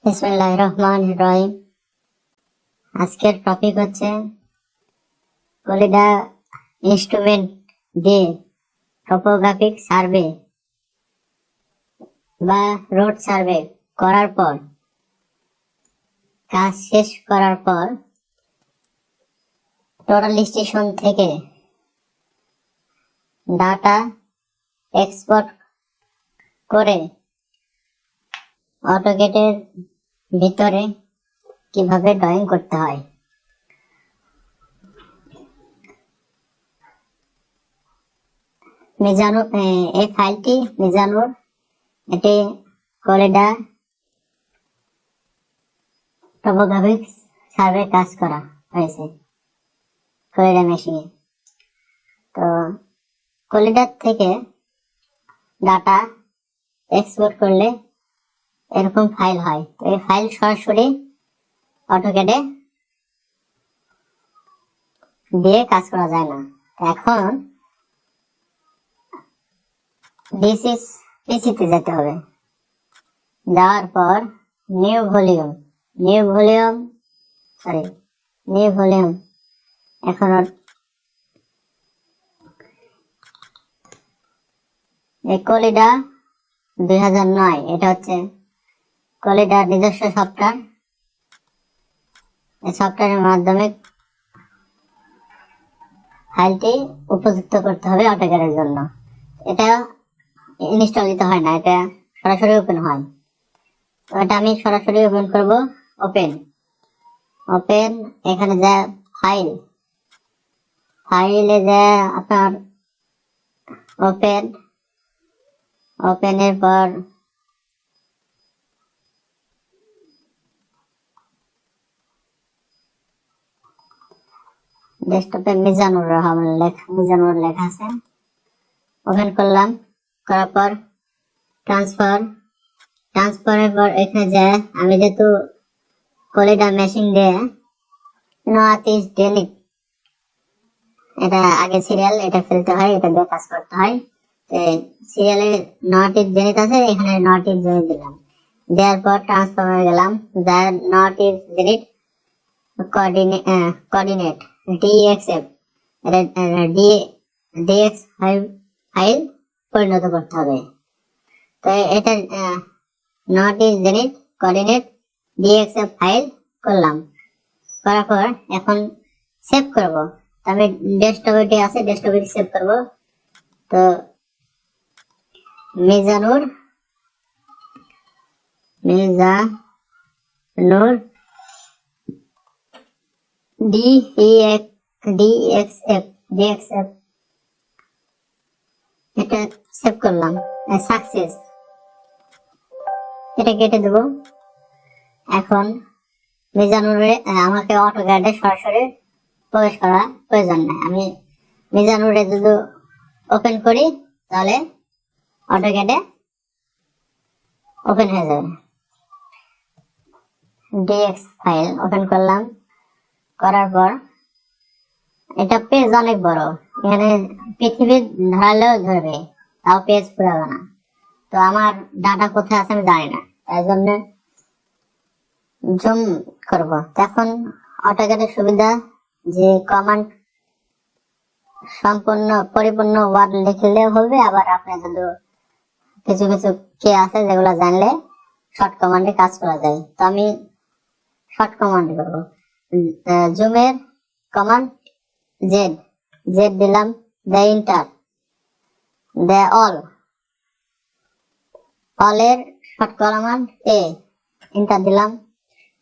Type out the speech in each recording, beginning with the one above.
বিসমিল্লাহির রহমানির রহিম। আজকের টপিক হচ্ছে কলিডা ইনস্ট্রুমেন্ট দিয়ে টপোগ্রাফিক সার্ভে বা রোড সার্ভে করার পর, কাজ শেষ করার পর টোটাল স্টেশন থেকে ডাটা এক্সপোর্ট করে অটোক্যাডের ভিতরে কিভাবে ড্রয়িং করতে হয়। এই ফাইলটি মিজানুর, এটি কলিডা টপোগ্রাফিক সার্ভে কাজ করা হয়েছে কলিডা মেশিনে। তো কলিডার থেকে ডাটা এক্সপোর্ট করলে এরকম ফাইল হয়। তো এই ফাইল সরাসরি অটোক্যাডে দিয়ে কাজ করা যায় না। এখন পিসিতে যেতে হবে। যাওয়ার পর নিউ ভলিউম এখন কলিডা 2009, এটা হচ্ছে কলিডার নিজস্ব সফটওয়্যার। এই সফটওয়্যারের মাধ্যমে ফাইলটি উপযুক্ত করতে হবে অটোক্যাডের জন্য। এটা ইনস্টল দিতে হয় না, এটা সরাসরি ওপেন হয়। তো এটা আমি সরাসরি ওপেন করব। ওপেন এখানে যা ফাইলে যা আপনার ওপেনের পর ডেস্কটপে মিজানুর লেখা আছে। ওপেন করলাম, করার পর ট্রান্সফারের পর এখানে যায় আমি যেহেতু কলিডা মেশিন দিয়ে নট ইজ ডিলিট, এটা আগে সিরিয়াল, এটা ফেলতে হয়, এটা দিয়ে কাজ করতে হয়। সিরিয়ালে নট ইজ ডিলিট আছে, এখানে নট ইজ ডিলিট দিলাম। দেওয়ার পর ট্রান্সফারে গেলাম, যার not is delete coordinate DXF, এটা DX ফাইল পরিণত করতে হবে। তো এটা not is delete coordinate DXF file করলাম। করার পর এখন সেভ করব। আমি ডেস্কটপে আছে, ডেস্কটপে সেভ করব। তো মিজানুর DXF এটা সেভ করলাম। সাকসেস, এটা কেটে দেব। এখন মিজানুরে আমাকে অটোক্যাডে সরাসরি প্রবেশ করা প্রয়োজন নাই। আমি মিজানুরে যদি ওপেন করি তাহলে অটোক্যাডে ওপেন হয়ে যাবে। DX ফাইল ওপেন করলাম, করার পর এটা পেজ অনেক বড়, এখানে পৃথিবীর ধরালেও ধরবে, তাও পেজ পুরাবে না। তো আমার ডাটা কোথায় আছে আমি জানি না, তাই জন্য জুম করব। এখন অটোক্যাডের সুবিধা যে কমান্ড পরিপূর্ণ ওয়ার্ড লিখলে হবে, আবার আপনি যদি কিছু কি আছে যেগুলো জানলে শর্ট কমান্ডে কাজ করা যায়। তো আমি শর্ট কমান্ড করব। জুমের কমান্ড জেড দিলাম, দে ইন্টার, দে অলের শর্ট কমান্ড ইন্টার দিলাম।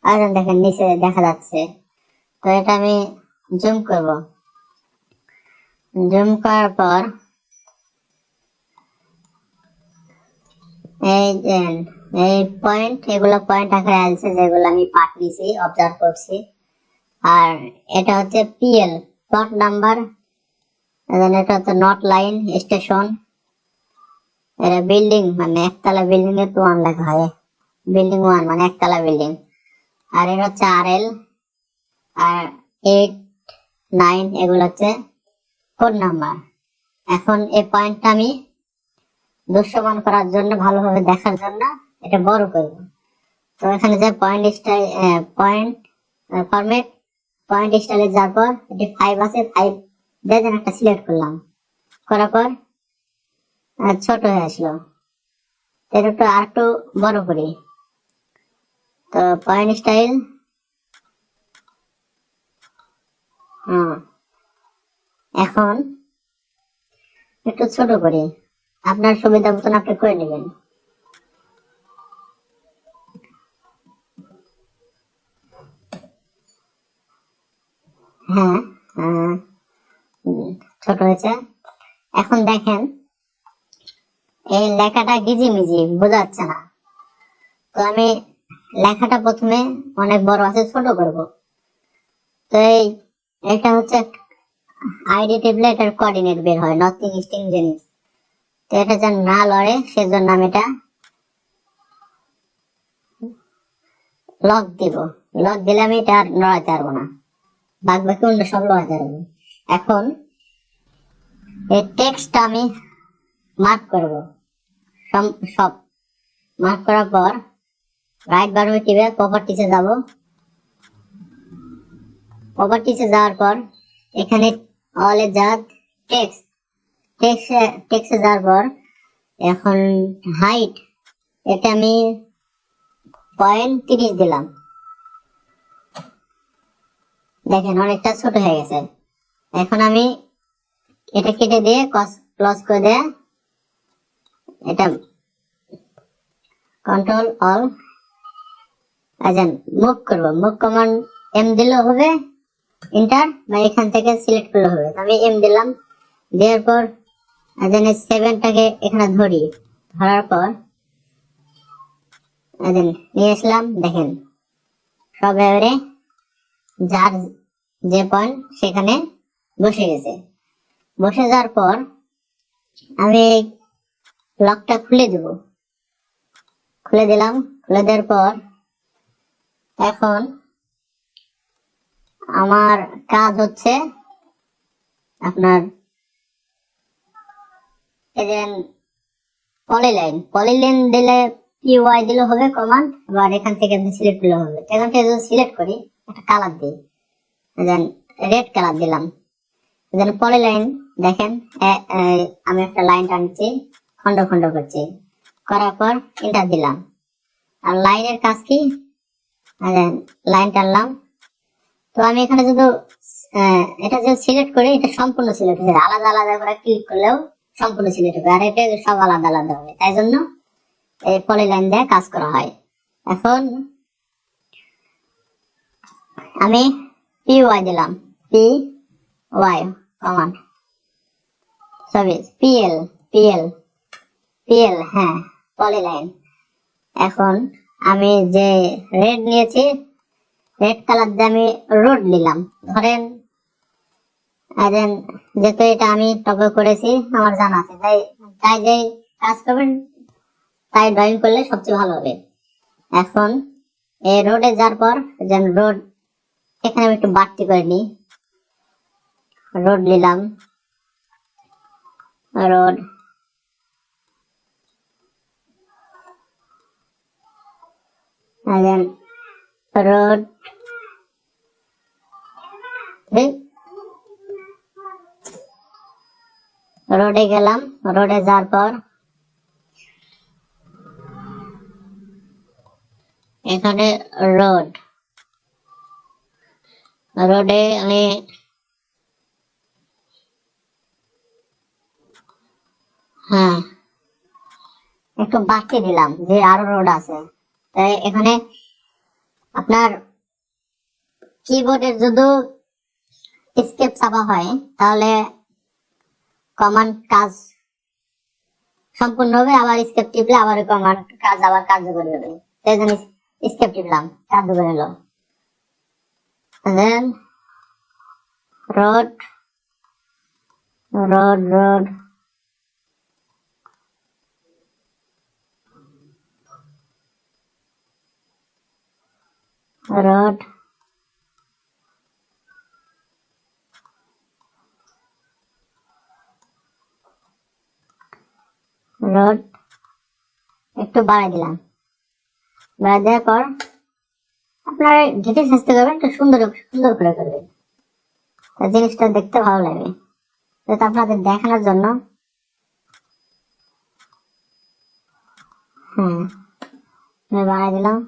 আর দেখেন নিচে দেখা যাচ্ছে। তো এটা আমি জুম করব। জুম করার পর এই পয়েন্ট, এগুলো পয়েন্ট আকারে আছে যেগুলো আমি পাঠ দিছি, অবজার্ভ করছি। আর এটা হচ্ছে PL প্লট নাম্বার, এটা হচ্ছে নট লাইন স্টেশন, এটা বিল্ডিং মানে একতলা বিল্ডিং এর 1 লেখা হয়, বিল্ডিং 1 মানে একতলা বিল্ডিং। আর এটা হচ্ছে RL, আর 8 9 এগুলো হচ্ছে কোড নাম্বার। এখন এই পয়েন্টটা আমি দৃশ্যমান করার জন্য, ভালোভাবে দেখার জন্য এটা বড় করব। তো এখানে যে point style point format point স্টাইলে যাওয়ার পর এটি 5 আছে, 5 দিয়ে দেন একটা সিলেক্ট করলাম, করার পর ছোট হয়ে আসলো। এর একটু আর একটু বড় করি। তো পয়েন্ট স্টাইল এখন একটু ছোট করি, আপনার সুবিধা মতন আপনি করে নেবেন। হ্যাঁ, ছোট হয়েছে। এখন দেখেন এই লেখাটা গিজিমিজি বোঝা যাচ্ছে না। তো আমি লেখাটা প্রথমে অনেক বড় আছে ছোট করব। তো এটা হচ্ছে আইডি টেবিলে এটার কোঅর্ডিনেট বের হয়, নথিং স্ট্রিং জিনিস। তো এটা যেন না লড়ে সেজন্য আমি এটা লক দিব। লক দিলে আমি এটা আর নড়াতে পারবো না, বাদ বাকি অন্য সব লড়াতে পারবো। এখন এই টেক্সটটা আমি মার্ক করব, সব মার্ক করার পর রাইট বাটনে টিপে প্রপার্টিসে যাব। প্রপার্টিসে যাওয়ার পর এখানে অলে যা টেক্সটে যাওয়ার পর এখন হাইট এটা আমি 0.30 দিলাম। দেখেন অনেকটা ছোট হয়ে গেছে। এখন আমি এটা কেটে দিয়ে ক্লোজ করে দিয়ে এটা কন্ট্রোল অল মুভ করব। মুভ কমান্ড এম দিলেও হবে, এন্টার বা এখান থেকে সিলেক্ট করলে হবে। আমি এম দিলাম, দেওয়ার পর 7টাকে এখানে ধরি, ধরার পর নিয়ে আসলাম। দেখেন সব এবারে যার যে পয়েন্ট সেখানে বসে গেছে। বসে যাওয়ার পর আমি লকটা খুলে দেব, খুলে দিলাম। খুলে দেওয়ার পর এখন আমার কাজ হচ্ছে আপনার পলিলাইন দিলে পিওয়াই দিলে হবে কমান্ড, আবার এখান থেকে আপনি সিলেক্ট করলে হবে। এখান থেকে যদি সিলেক্ট করি একটা কালার দিই, রেড কালার দিলাম। পলিলাইন দেখেন আমি একটা লাইন টানছি, খন্ড খন্ড করছি, করার পর এন্টার দিলাম। আর লাইনের কাজ কি, লাইন টানলাম। তো আমি এখানে যদি এটা যে সিলেক্ট করি এটা সম্পূর্ণ সিলেক্ট হবে, আলাদা আলাদা করে ক্লিক করলেও সম্পূর্ণ সিলেক্ট হবে, আর এটা সব আলাদা আলাদা হবে। তাই জন্য এই পলিলাইন দিয়ে কাজ করা হয়। এখন আমি পি ওয়াই দিলাম, P Y command, sorry PL PL PL, হ্যাঁ পলিলাইন। এখন আমি যে রেড নিয়েছি, রেড কালার দিয়ে আমি রোড নিলাম। ধরেন যেহেতু এটা আমি টগল করেছি আমার জানা আছে, তাই যে কাজ করবেন তাই ড্রয়িং করলে সবচেয়ে ভালো হবে। এখন এই রোডে যাওয়ার পর রোড এখানে আমি একটু বাড়তি করে নিই, রোড নিলাম, রোড রোড রোডে গেলাম। রোডে যাওয়ার পর এখানে রোডে আমি হ্যাঁ একটু বাড়তি দিলাম যে আরো রোড আছে। তাই এখানে আপনার কিবোর্ডের যদি স্কেপ চাপা হয় তাহলে কমান্ড কাজ সম্পূর্ণ হবে, আবার স্কেপ টিপলে আবার কমান্ড কাজ আবার কার্যকরী হবে। সেই জন্য স্কেপ টিপলাম, কার্যকরী হলো। Then road road road road road একটু বাড়াই দিলাম। বেড়া দেওয়ার পর আপনার যেটা চেষ্টা করবেন একটু সুন্দর সুন্দর করে করবেন, জিনিসটা দেখতে ভালো লাগে। যেটা আপনাদের দেখানোর জন্য বানাই দিলাম।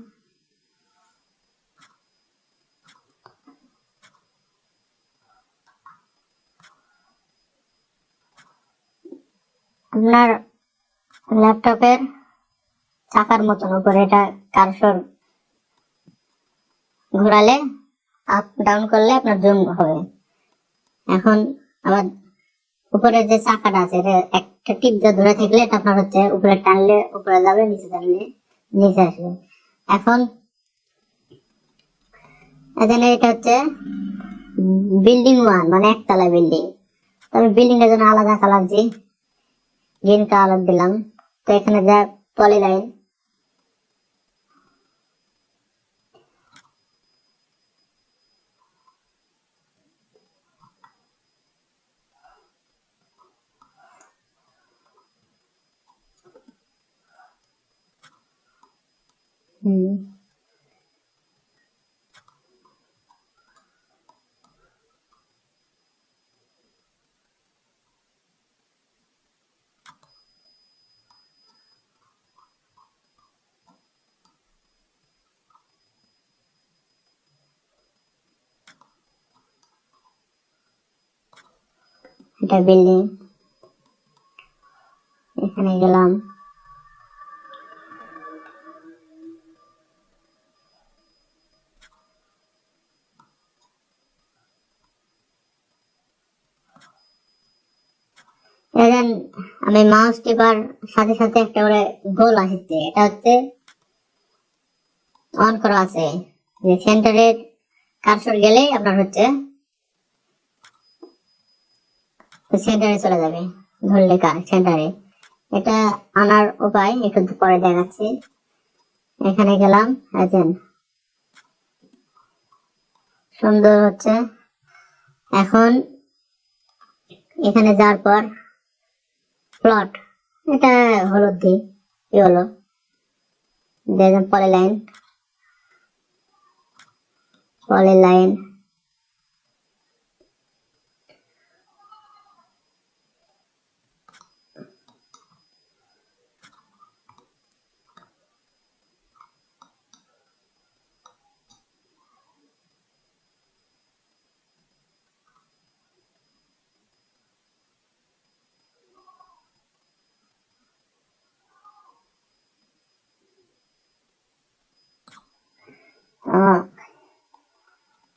আপনার ল্যাপটপের চাকার মতন উপরে এটা কার্সর ঘোরালে আপ ডাউন করলে আপনার জুম হবে। এখন আবার উপরে যে চাকাটা আছে এটা একটা টিপ দিয়ে ধরে থাকলে এটা আপনার হচ্ছে উপরে টানলে উপরে যাবে, নিচে টানলে নিচে আসবে। এখন এখানে এটা হচ্ছে বিল্ডিং 1 মানে একতলা বিল্ডিং। তবে বিল্ডিং এর জন্য আলাদা কালার দিই, গ্রিন কালার দিলাম। তো এখানে যা পলিলাইন এটা বিল্ডিং। এখানে গেলাম, এখন আমি মাউস টিপার সাথে সাথে একটা করে গোল আসছে, এটা হচ্ছে অন করা আছে, যে সেন্টারে কার্সর গেলেই আপনার হচ্ছে সেন্টারে চলে যাবে, ধরলে সেন্টারে। এটা আনার উপায় একটু পরে দেখাচ্ছি। এখানে গেলাম, সুন্দর হচ্ছে। এখন এখানে যাওয়ার পর প্লট, এটা হলুদ দিই, কি হলো দেখেন পলিলাইন পলিলাইন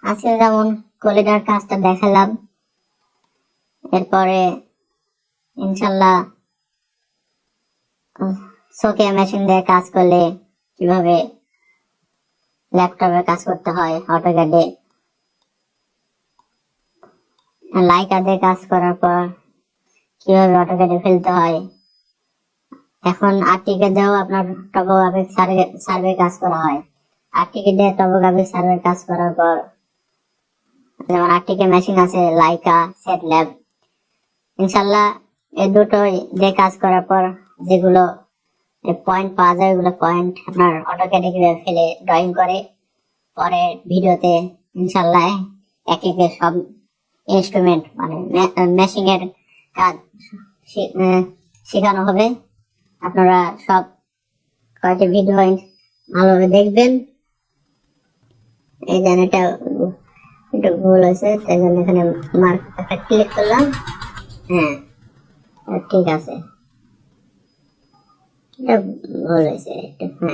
আজকে যেমন কলিডার কাজটা দেখালাম, এরপরে ইনশাল্লাহ সোকিয়া মেশিন দিয়ে কাজ করলে কিভাবে ল্যাপটপে কাজ করতে হয়, অটোক্যাডে লাইকা দিয়ে কাজ করার পর কিভাবে অটোক্যাডে ফেলতে হয়। এখন আর্টিকে দিয়েও আপনার টপোগ্রাফিক সার্ভে কাজ করা হয়। আর্টিকে দিয়ে টপোগ্রাফিক সার্ভে কাজ করার পর যেমন আর্টিকে মেশিন আছে, লাইকা, সেট ল্যাব, ইনশাল্লাহ এই দুটোই দিয়ে কাজ করার পর যেগুলো পয়েন্ট পাওয়া যায়, ওগুলো পয়েন্ট আপনার অটোক্যাডে কিভাবে ফেলে ড্রয়িং করে পরে ভিডিওতে ইনশাল্লাহ এক একে সব ইনস্ট্রুমেন্ট মানে মেশিং এর কাজ শেখানো হবে। আপনারা সব কয়েকটি ভিডিও ভালোভাবে দেখবেন। এই দেন এটা একটু ভুল হয়েছে, তাই জন্য এখানে মার্ক একটা ক্লিক করলাম। হ্যাঁ ঠিক আছে, এটা ভুল হয়েছে একটু।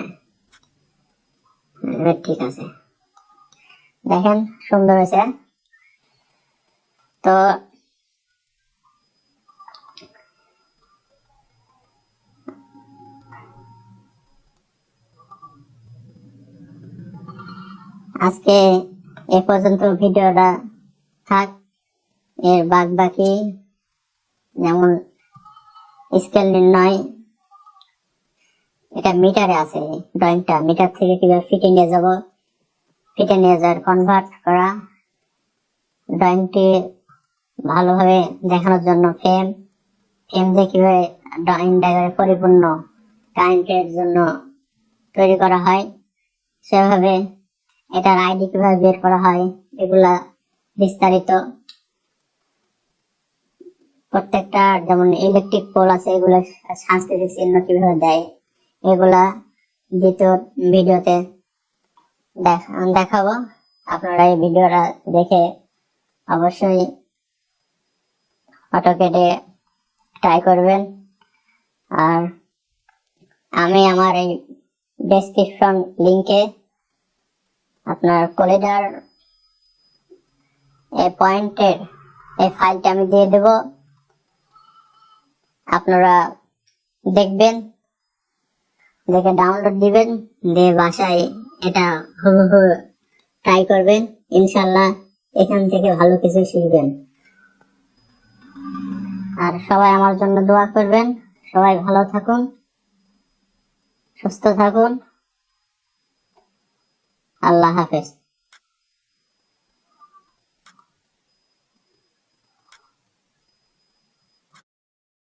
হ্যাঁ ঠিক আছে, দেখেন সুন্দর হয়েছে। তো আজকে এ পর্যন্ত ভিডিওটা থাক। এর বাদ বাকি যেমন স্কেল নির্ণয়, এটা মিটারে আছে, ড্রয়িংটা মিটার থেকে কিভাবে ফিটে নিয়ে যাব, ফিটে নিয়ে যাওয়ার কনভার্ট করা, ড্রয়িংটি ভালোভাবে দেখানোর জন্য ফ্রেম দিয়ে কিভাবে ড্রয়িং ডায়াগ্রামে পরিপূর্ণ কারেন্টের জন্য তৈরি করা হয়, সেভাবে এটার আইডি কিভাবে বের করা হয় এগুলা বিস্তারিত প্রত্যেকটা, যেমন ইলেকট্রিক পোল আছে এগুলো সাংস্কৃতিক চিহ্ন কিভাবে দেয় এগুলা দ্বিতীয় ভিডিওতে দেখাবো। আপনারা এই ভিডিওটা দেখে অবশ্যই অটোক্যাডে ট্রাই করবেন। আর আমি আমার এই ডেসক্রিপশন লিংকে আপনার কলিডার এই পয়েন্টের এই ফাইলটা আমি দিয়ে দেব, আপনারা দেখবেন, দেখে ডাউনলোড দিবেন, দিয়ে বাসায় এটা হুবহু ট্রাই করবেন। ইনশাল্লাহ এখান থেকে ভালো কিছু শিখবেন। আর সবাই আমার জন্য দোয়া করবেন। সবাই ভালো থাকুন, সুস্থ থাকুন। আল্লাহ হাফেজ।